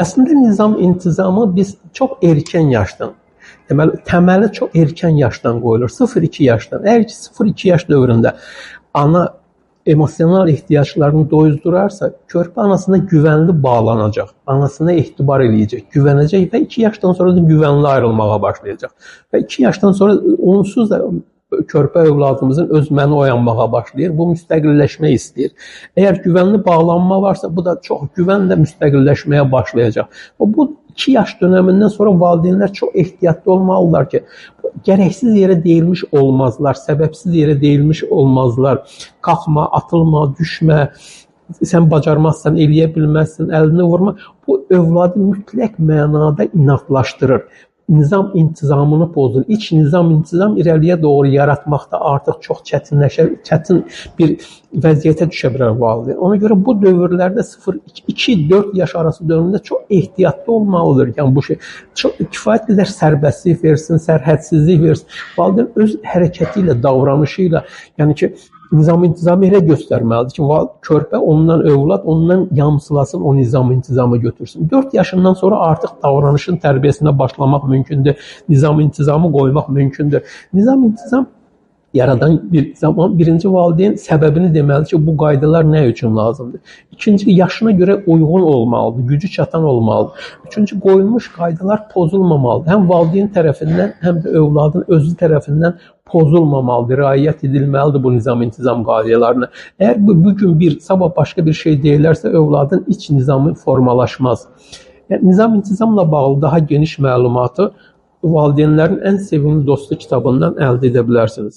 Əslində nizam intizamı biz çox erkən yaşdan, deməli təməli çox erkən yaşdan qoyulur. 0-2 yaşdan. Əgər ki 0-2 yaş dövründə ana emosional ehtiyaclarını doyuzdurarsa, körpə anasına güvənli bağlanacaq, anasına etibar eləyəcək, güvənəcək və 2 yaşdan sonra da güvənli ayrılmağa başlayacaq. Və 2 yaşdan sonra onsuz da körpə övladımızın öz məni oyanmağa başlayır. Bu müstəqilləşmək istəyir. Əgər güvənli bağlanma varsa, bu da çox güvənlə müstəqilləşməyə başlayacaq. Bu 2 yaş dönəmindən sonra valideynlər çox ehtiyatlı olmalıdırlar ki, gərəksiz yerə deyilmiş olmazlar, səbəbsiz yerə deyilmiş olmazlar. Qalxma, atılma, düşmə, sən bacarmazsan, eləyə bilməzsən, əlini vurma. Bu övladı mütləq mənada inatlaşdırır. Nizam intizamını pozur. İç nizam intizam irəliyə doğru yaratmaqda artıq çox çətinləşər, çətin bir vəziyyətə düşə bilər valideyn. Ona görə bu dövrlərdə 0-2-4 yaş arası dövründə çox ehtiyatlı olmalıdır. Yəni bu şey çox kifayət qədər sərbəstlik versin, sərhədsizlik versin. Valideyn öz hərəkəti ilə, davranışı ilə, yəni ki nizam-intizamı elə göstərməlidir ki, körpə ondan övlad ondan yamsılasın, o nizam-intizamı götürsün. 4 yaşından sonra artıq davranışın tərbiyəsinə başlamaq mümkündür. Nizam-intizamı qoymaq mümkündür. Nizam-intizam yaradan bir zaman birinci valideyn səbəbini deməlidir ki, bu qaydalar nə üçün lazımdır? İkinci, yaşına görə uyğun olmalıdır, gücü çatan olmalıdır. Üçüncü, qoyulmuş qaydalar pozulmamalıdır. Həm valideyn tərəfindən, həm də övladın özü tərəfindən pozulmamalıdır, riayət edilməlidir bu nizam-intizam qaydalarına. Əgər bugün bir, sabah başqa bir şey deyirlərsə, övladın iç nizamı formalaşmaz. Yəni, nizam-intizamla bağlı daha geniş məlumatı valideynlərin ən sevimli dostu kitabından əldə edə bilərsiniz.